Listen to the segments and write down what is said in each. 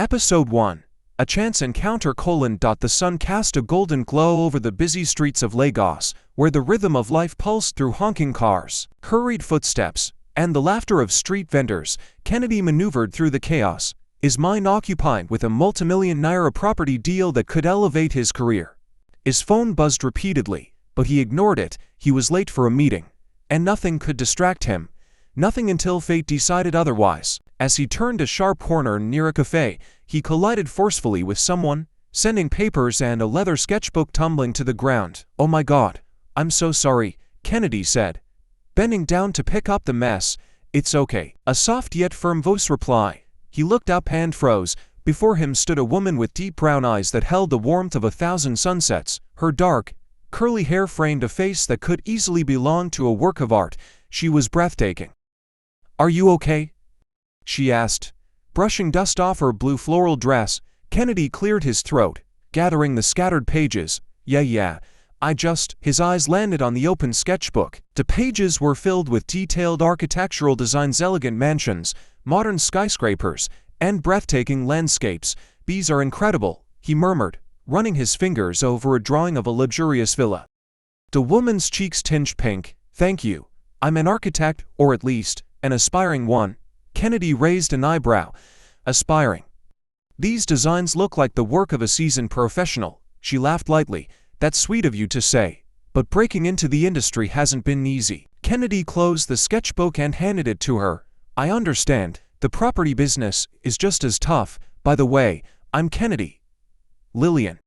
Episode 1. A chance encounter: The sun cast a golden glow over the busy streets of Lagos, where the rhythm of life pulsed through honking cars, hurried footsteps, and the laughter of street vendors. Kennedy maneuvered through the chaos, his mind occupied with a multimillion naira property deal that could elevate his career. His phone buzzed repeatedly, but he ignored it. He was late for a meeting, and nothing could distract him. Nothing until fate decided otherwise. As he turned a sharp corner near a cafe, he collided forcefully with someone, sending papers and a leather sketchbook tumbling to the ground. "Oh my God, I'm so sorry," Kennedy said, bending down to pick up the mess. "It's okay," a soft yet firm voice replied. He looked up and froze. Before him stood a woman with deep brown eyes that held the warmth of 1,000 sunsets. Her dark, curly hair framed a face that could easily belong to a work of art. She was breathtaking. "Are you okay?" she asked, brushing dust off her blue floral dress. Kennedy cleared his throat, gathering the scattered pages. Yeah, His eyes landed on the open sketchbook. The pages were filled with detailed architectural designs, elegant mansions, modern skyscrapers, and breathtaking landscapes. "These are incredible," he murmured, running his fingers over a drawing of a luxurious villa. The woman's cheeks tinged pink. "Thank you. I'm an architect, or at least, an aspiring one." Kennedy raised an eyebrow. "Aspiring? These designs look like the work of a seasoned professional." She laughed lightly. "That's sweet of you to say, but breaking into the industry hasn't been easy." Kennedy closed the sketchbook and handed it to her. "I understand. The property business is just as tough. By the way, I'm Kennedy. Lillian."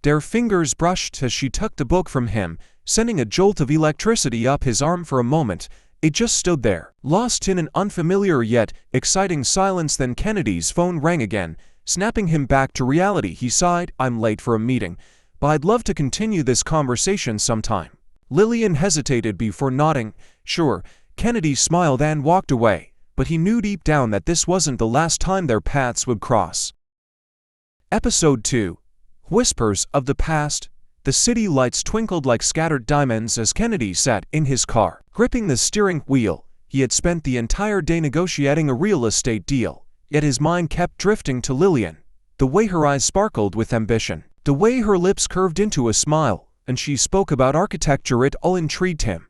Their fingers brushed as she took the book from him, sending a jolt of electricity up his arm. For a moment, it just stood there, lost in an unfamiliar yet exciting silence. Then Kennedy's phone rang again, snapping him back to reality. He sighed. "I'm late for a meeting, but I'd love to continue this conversation sometime." Lillian hesitated before nodding. "Sure." Kennedy smiled and walked away, but he knew deep down that this wasn't the last time their paths would cross. Episode 2. Whispers of the Past. The city lights twinkled like scattered diamonds as Kennedy sat in his car, gripping the steering wheel. He had spent the entire day negotiating a real estate deal, yet his mind kept drifting to Lillian. The way her eyes sparkled with ambition, the way her lips curved into a smile, and she spoke about architecture, it all intrigued him.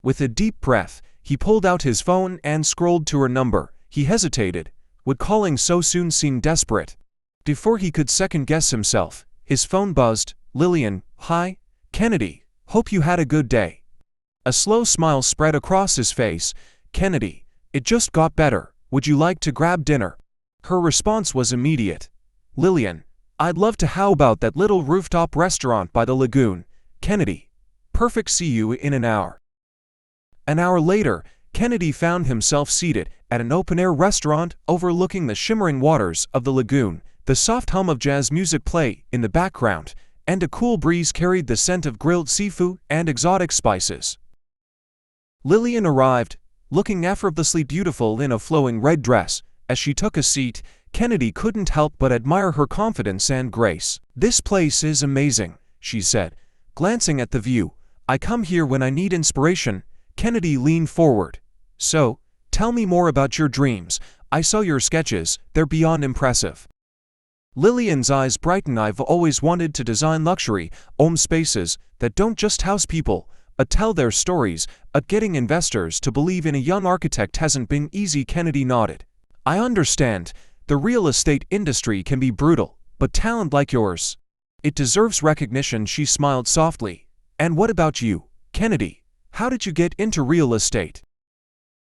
With a deep breath, he pulled out his phone and scrolled to her number. He hesitated. Would calling so soon seem desperate? Before he could second-guess himself, his phone buzzed. "Lillian, hi, Kennedy. Hope you had a good day." A slow smile spread across his face. "Kennedy, it just got better. Would you like to grab dinner?" Her response was immediate. "Lillian, I'd love to. How about that little rooftop restaurant by the lagoon?" "Kennedy, perfect. See you in an hour." An hour later, Kennedy found himself seated at an open-air restaurant overlooking the shimmering waters of the lagoon. The soft hum of jazz music played in the background, and a cool breeze carried the scent of grilled seafood and exotic spices. Lillian arrived, looking effortlessly beautiful in a flowing red dress. As she took a seat, Kennedy couldn't help but admire her confidence and grace. "This place is amazing," she said, glancing at the view. "I come here when I need inspiration." Kennedy leaned forward. "So, tell me more about your dreams. I saw your sketches, they're beyond impressive." Lillian's eyes brightened. "I've always wanted to design luxury home spaces that don't just house people, but tell their stories. Getting investors to believe in a young architect hasn't been easy." Kennedy nodded. "I understand. The real estate industry can be brutal, but talent like yours, it deserves recognition." She smiled softly. "And what about you, Kennedy? How did you get into real estate?"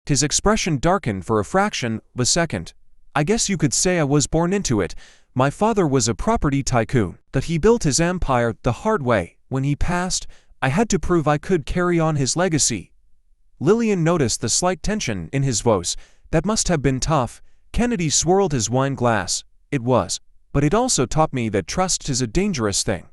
His expression darkened for a fraction of a second. "I guess you could say I was born into it. My father was a property tycoon, that he built his empire the hard way. When he passed, I had to prove I could carry on his legacy." Lillian noticed the slight tension in his voice. "That must have been tough." Kennedy swirled his wine glass. "It was, but it also taught me that trust is a dangerous thing."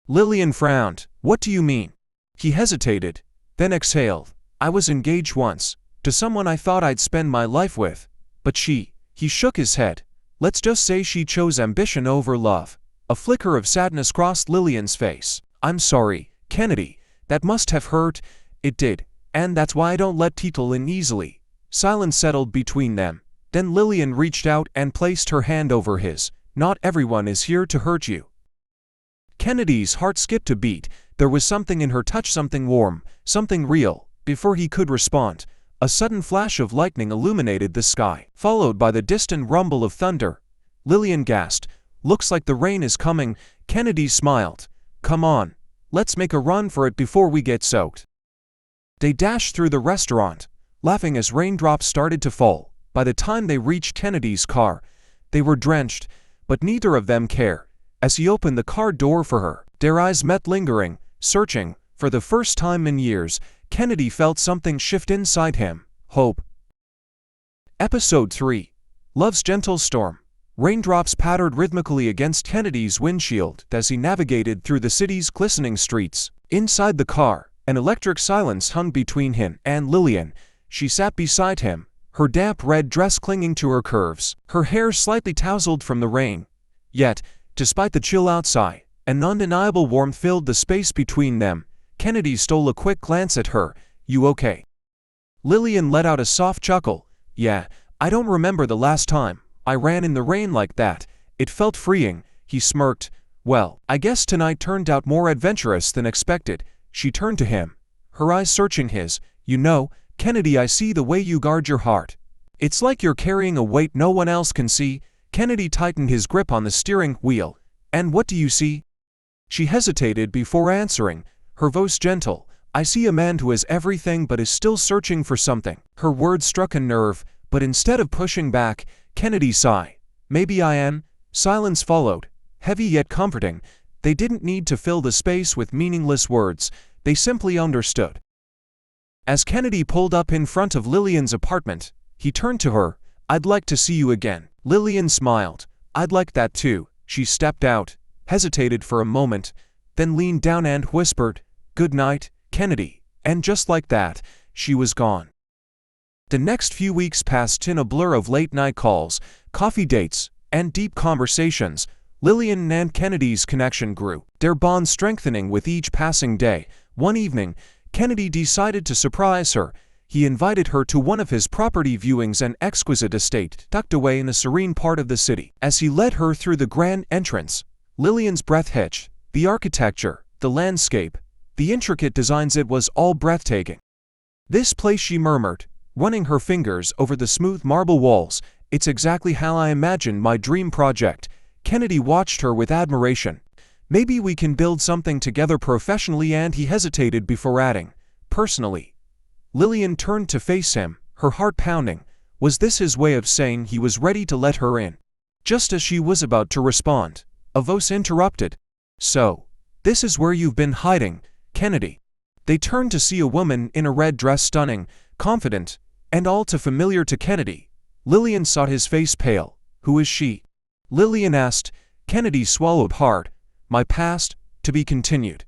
Lillian frowned. "What do you mean?" He hesitated, then exhaled. "I was engaged once, to someone I thought I'd spend my life with, but he shook his head. "Let's just say she chose ambition over love." A flicker of sadness crossed Lillian's face. "I'm sorry, Kennedy. That must have hurt." "It did, and that's why I don't let people in easily." Silence settled between them. Then Lillian reached out and placed her hand over his. "Not everyone is here to hurt you." Kennedy's heart skipped a beat. There was something in her touch, something warm, something real. Before he could respond, a sudden flash of lightning illuminated the sky, followed by the distant rumble of thunder. Lillian gasped. "Looks like the rain is coming." Kennedy smiled. "Come on, let's make a run for it before we get soaked." They dashed through the restaurant, laughing as raindrops started to fall. By the time they reached Kennedy's car, they were drenched, but neither of them cared. As he opened the car door for her, their eyes met, lingering, searching. For the first time in years, Kennedy felt something shift inside him. Hope. Episode 3. Love's Gentle Storm. Raindrops pattered rhythmically against Kennedy's windshield as he navigated through the city's glistening streets. Inside the car, an electric silence hung between him and Lillian. She sat beside him, her damp red dress clinging to her curves, her hair slightly tousled from the rain. Yet, despite the chill outside, an undeniable warmth filled the space between them. Kennedy stole a quick glance at her. "You okay?" Lillian let out a soft chuckle. "Yeah, I don't remember the last time I ran in the rain like that. It felt freeing." He smirked. "Well, I guess tonight turned out more adventurous than expected." She turned to him, her eyes searching his. "You know, Kennedy, I see the way you guard your heart. It's like you're carrying a weight no one else can see." Kennedy tightened his grip on the steering wheel. "And what do you see?" She hesitated before answering, her voice gentle. "I see a man who has everything but is still searching for something." Her words struck a nerve, but instead of pushing back, Kennedy sighed. "Maybe I am." Silence followed, heavy yet comforting. They didn't need to fill the space with meaningless words, they simply understood. As Kennedy pulled up in front of Lillian's apartment, he turned to her. "I'd like to see you again." Lillian smiled. "I'd like that too." She stepped out, hesitated for a moment, then leaned down and whispered, "Good night, Kennedy." And just like that, she was gone. The next few weeks passed in a blur of late-night calls, coffee dates, and deep conversations. Lillian and Kennedy's connection grew, their bond strengthening with each passing day. One evening, Kennedy decided to surprise her. He invited her to one of his property viewings, an exquisite estate tucked away in a serene part of the city. As he led her through the grand entrance, Lillian's breath hitched. The architecture, the landscape, the intricate designs, it was all breathtaking. "This place," she murmured, running her fingers over the smooth marble walls. "It's exactly how I imagined my dream project." Kennedy watched her with admiration. "Maybe we can build something together professionally," and he hesitated before adding, "personally." Lillian turned to face him, her heart pounding. Was this his way of saying he was ready to let her in? Just as she was about to respond, a voice interrupted. "So, this is where you've been hiding, Kennedy." They turned to see a woman in a red dress, stunning, confident, and all too familiar to Kennedy. Lillian saw his face pale. "Who is she?" Lillian asked. Kennedy swallowed hard. "My past, to be continued."